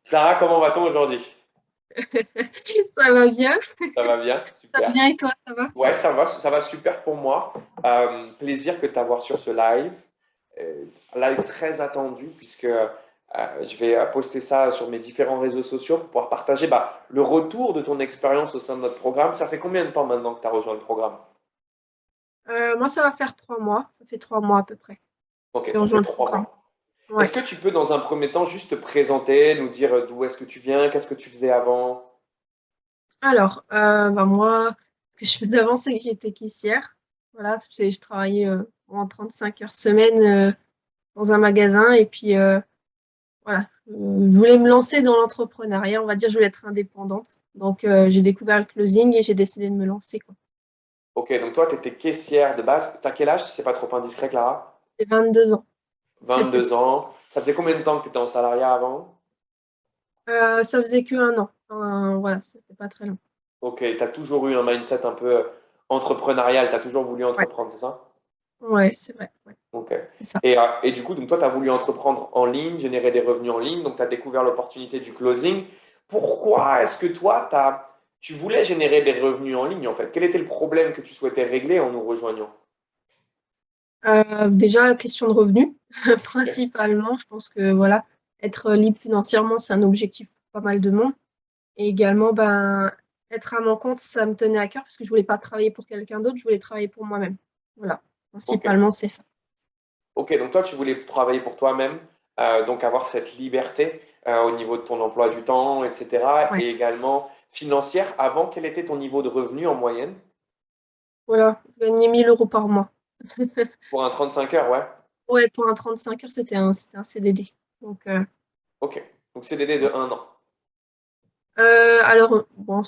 Clara, comment va-t-on aujourd'hui? Ça va bien? Ça va bien? Ça va Super. bien et toi, ça va? Ouais, ça va super pour moi. Plaisir que de t'avoir sur ce live. Euh, Live très attendu puisque je vais poster ça sur mes différents réseaux sociaux pour pouvoir partager le retour de ton expérience au sein de notre programme. Ça fait combien de temps maintenant que tu as rejoint le programme? Moi, ça va faire 3 mois. Ça fait 3 mois à peu près. Ok, J'ai ça fait rejoint le trois programme. mois. Est-ce Ouais. que tu peux, dans un premier temps, juste te présenter, nous dire d'où est-ce que tu viens, qu'est-ce que tu faisais avant? Alors, moi, ce que je faisais avant, c'est que j'étais caissière. Voilà, je travaillais en 35 heures semaine dans un magasin. Et puis, voilà, je voulais me lancer dans l'entrepreneuriat. On va dire, je voulais être indépendante. Donc, j'ai découvert le closing et j'ai décidé de me lancer, quoi. Ok, donc toi, tu étais caissière de base. T'as quel âge, si c'est pas trop indiscret, Clara? J'ai 22 ans. 22 ans. Ça faisait combien de temps que tu étais en salariat avant? Ça faisait que 1 an. Voilà, c'était pas très long. Ok, tu as toujours eu un mindset un peu entrepreneurial, tu as toujours voulu Ouais, entreprendre, c'est ça? ouais, c'est vrai. Ouais, Ok. c'est ça. Et du coup, donc toi, tu as voulu entreprendre en ligne, générer des revenus en ligne, donc tu as découvert l'opportunité du closing. Pourquoi est-ce que toi, tu voulais générer des revenus en ligne en fait? Quel était le problème que tu souhaitais régler en nous rejoignant? Déjà, question de revenus, Ok. principalement. Je pense que voilà, être libre financièrement, c'est un objectif pour pas mal de monde. Et également, ben, être à mon compte, ça me tenait à cœur parce que je voulais pas travailler pour quelqu'un d'autre, je voulais travailler pour moi-même. Voilà, Ok. principalement, c'est ça. Ok, donc toi, tu voulais travailler pour toi-même, donc avoir cette liberté au niveau de ton emploi du temps, etc. Ouais, Et également financière. Avant, quel était ton niveau de revenu en moyenne? voilà, gagner 1 000 € par mois. Pour un 35 heures, ouais. Ouais, pour un 35 heures, c'était un CDD. Donc, Ok. Donc CDD de ouais. 1 an. Alors, bon,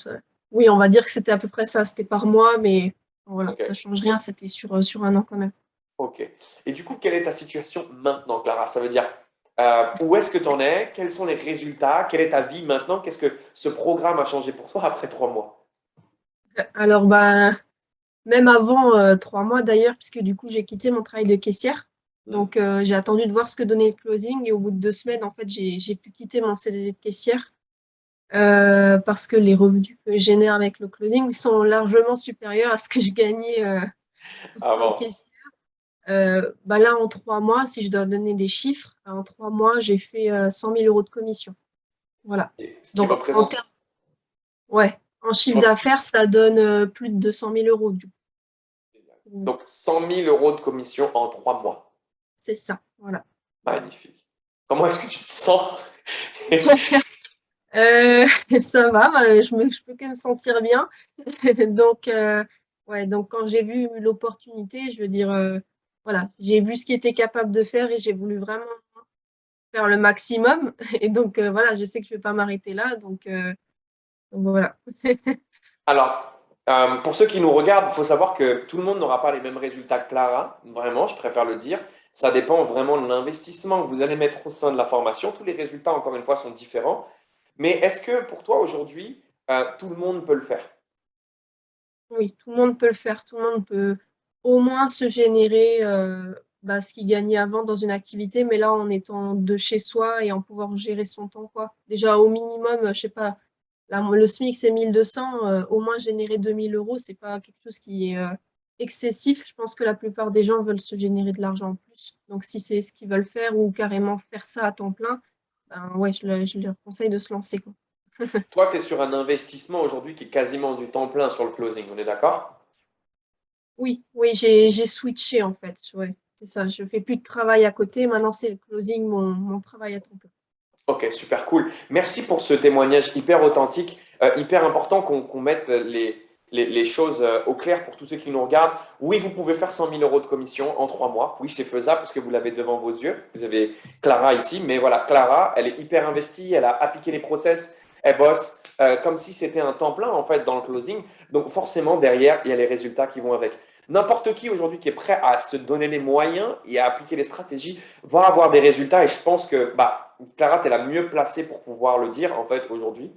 oui, on va dire que c'était à peu près ça. C'était par mois, mais voilà, Ok. ça change rien. C'était sur 1 an quand même. Ok. Et du coup, quelle est ta situation maintenant, Clara? Ça veut dire où est-ce que tu en es? Quels sont les résultats? Quelle est ta vie maintenant? Qu'est-ce que ce programme a changé pour toi après 3 mois? Alors, ben, même avant 3 mois d'ailleurs, puisque du coup, j'ai quitté mon travail de caissière. Hmm. Donc, j'ai attendu de voir ce que donnait le closing. Et au bout de 2 semaines, en fait, j'ai pu quitter mon CDD de caissière parce que les revenus que je génère avec le closing sont largement supérieurs à ce que je gagnais en tant que Avant. caissière. Bah là, en 3 mois, si je dois donner des chiffres, en 3 mois, j'ai fait 100 000 € de commission. Voilà. Et ce qui Donc, en représente. termes, ouais, en chiffre d'affaires, ça donne plus de 200 000 € du coup. Donc 100 000 euros de commission en 3 mois. C'est ça, voilà. Magnifique. Comment est-ce que tu te sens? Euh, Ça va, je peux quand même me sentir bien. Donc, ouais, donc quand j'ai vu l'opportunité, je veux dire, voilà, j'ai vu ce qu'il était capable de faire et j'ai voulu vraiment faire le maximum. Et donc, voilà, je sais que je ne vais pas m'arrêter là. Donc voilà. Alors, pour ceux qui nous regardent, il faut savoir que tout le monde n'aura pas les mêmes résultats que Clara. Vraiment, je préfère le dire. Ça dépend vraiment de l'investissement que vous allez mettre au sein de la formation. Tous les résultats, encore une fois, sont différents. Mais est-ce que pour toi, aujourd'hui, tout le monde peut le faire? Oui, tout le monde peut le faire. Tout le monde peut au moins se générer ce qu'il gagnait avant dans une activité, mais là en étant de chez soi et en pouvoir gérer son temps, quoi. Déjà au minimum, je sais pas, là, le SMIC c'est 1 200, au moins générer 2 000 €, c'est pas quelque chose qui est excessif. Je pense que la plupart des gens veulent se générer de l'argent en plus. Donc si c'est ce qu'ils veulent faire ou carrément faire ça à temps plein, ben ouais, je leur conseille de se lancer, quoi. Toi, tu es sur un investissement aujourd'hui qui est quasiment du temps plein sur le closing, on est d'accord? Oui, oui, j'ai switché en fait. Ouais, c'est ça. Je fais plus de travail à côté. Maintenant, c'est le closing, mon travail à temps plein. Ok, super cool. Merci pour ce témoignage hyper authentique, hyper important qu'on mette les choses au clair pour tous ceux qui nous regardent. Oui, vous pouvez faire 100 000 euros de commission en 3 mois. Oui, c'est faisable parce que vous l'avez devant vos yeux. Vous avez Clara ici, mais voilà, Clara, elle est hyper investie, elle a appliqué les process, elle bosse comme si c'était un temps plein en fait dans le closing. Donc forcément, derrière, il y a les résultats qui vont avec. N'importe qui aujourd'hui qui est prêt à se donner les moyens et à appliquer les stratégies va avoir des résultats et je pense que Clara, tu es la mieux placée pour pouvoir le dire en fait aujourd'hui,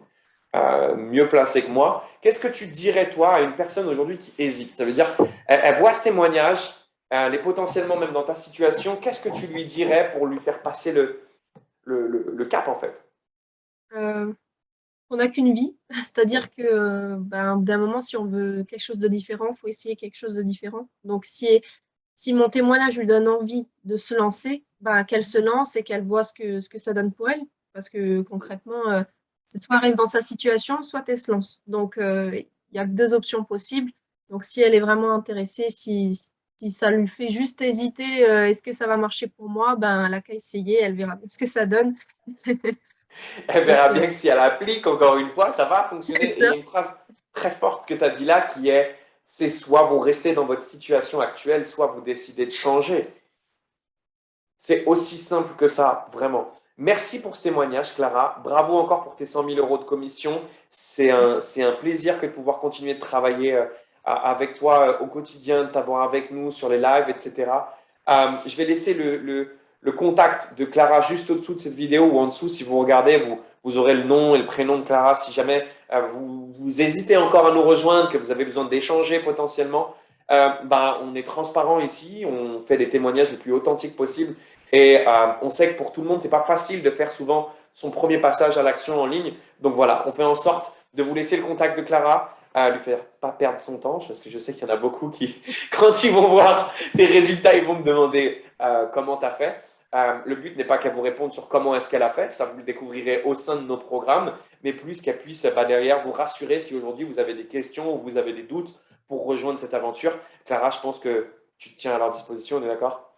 mieux placée que moi. Qu'est-ce que tu dirais toi à une personne aujourd'hui qui hésite? Ça veut dire, elle voit ce témoignage, elle est potentiellement même dans ta situation. Qu'est-ce que tu lui dirais pour lui faire passer le cap en fait? On n'a qu'une vie, c'est-à-dire que ben, d'un moment, si on veut quelque chose de différent, il faut essayer quelque chose de différent. Donc, si mon témoignage lui donne envie de se lancer, ben, qu'elle se lance et qu'elle voit ce que ça donne pour elle. Parce que concrètement, c'est soit elle reste dans sa situation, soit elle se lance. Donc, il n'y a que deux options possibles. Donc, si elle est vraiment intéressée, si ça lui fait juste hésiter, est-ce que ça va marcher pour moi, ben, elle a qu'à essayer, elle verra bien ce que ça donne. Elle Donc, verra bien que si elle applique, encore une fois, ça va fonctionner. c'est Et il y a ça. une phrase très forte que tu as dit là qui est, c'est soit vous restez dans votre situation actuelle, soit vous décidez de changer. C'est aussi simple que ça, vraiment. Merci pour ce témoignage, Clara. Bravo encore pour tes 100 000 euros de commission. C'est un plaisir que de pouvoir continuer de travailler avec toi au quotidien, de t'avoir avec nous sur les lives, etc. Je vais laisser le contact de Clara juste au-dessous de cette vidéo ou en dessous. Si vous regardez, vous aurez le nom et le prénom de Clara. Si jamais vous hésitez encore à nous rejoindre, que vous avez besoin d'échanger potentiellement, ben, on est transparent ici. On fait des témoignages les plus authentiques possibles. Et on sait que pour tout le monde, c'est pas facile de faire souvent son premier passage à l'action en ligne. Donc voilà, on fait en sorte de vous laisser le contact de Clara, à lui faire pas perdre son temps, parce que je sais qu'il y en a beaucoup qui, quand ils vont voir tes résultats, ils vont me demander comment tu as fait. Le but n'est pas qu'elle vous réponde sur comment est-ce qu'elle a fait, ça vous le découvrirez au sein de nos programmes, mais plus qu'elle puisse derrière vous rassurer si aujourd'hui vous avez des questions ou vous avez des doutes pour rejoindre cette aventure. Clara, je pense que tu te tiens à leur disposition, on est d'accord?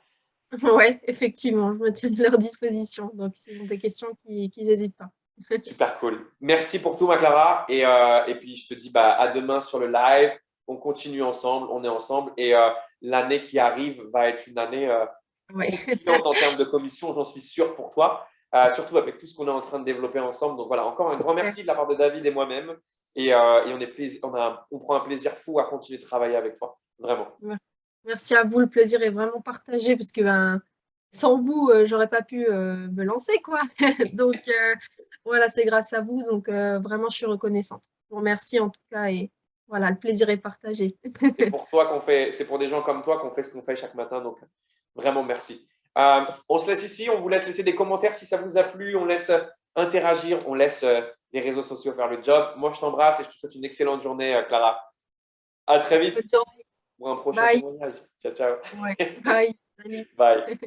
Ouais, effectivement, je me tiens à leur disposition. Donc, s'ils ont des questions, qu'ils n'hésitent pas. Super cool. Merci pour tout, ma Clara. Et puis, je te dis bah, à demain sur le live. On continue ensemble, on est ensemble. Et l'année qui arrive va être une année Ouais. croustillante en termes de commission, j'en suis sûr pour toi. Surtout avec tout ce qu'on est en train de développer ensemble. Donc voilà, encore un grand merci de la part de David et moi-même. Et on prend un plaisir fou à continuer de travailler avec toi. Vraiment. Merci à vous, le plaisir est vraiment partagé parce que ben, sans vous, j'aurais pas pu me lancer, quoi. Donc, voilà, c'est grâce à vous. Donc, vraiment, je suis reconnaissante. Je vous remercie en tout cas et voilà, le plaisir est partagé. C'est pour toi qu'on fait, c'est pour des gens comme toi qu'on fait ce qu'on fait chaque matin. Donc, vraiment merci. On se laisse ici. On vous laisse laisser des commentaires si ça vous a plu. On laisse interagir. On laisse les réseaux sociaux faire le job. Moi, je t'embrasse et je te souhaite une excellente journée, Clara. À très vite Bonne journée. pour un prochain Bye. témoignage. Ciao, ciao. Ouais. Bye. Salut. Bye.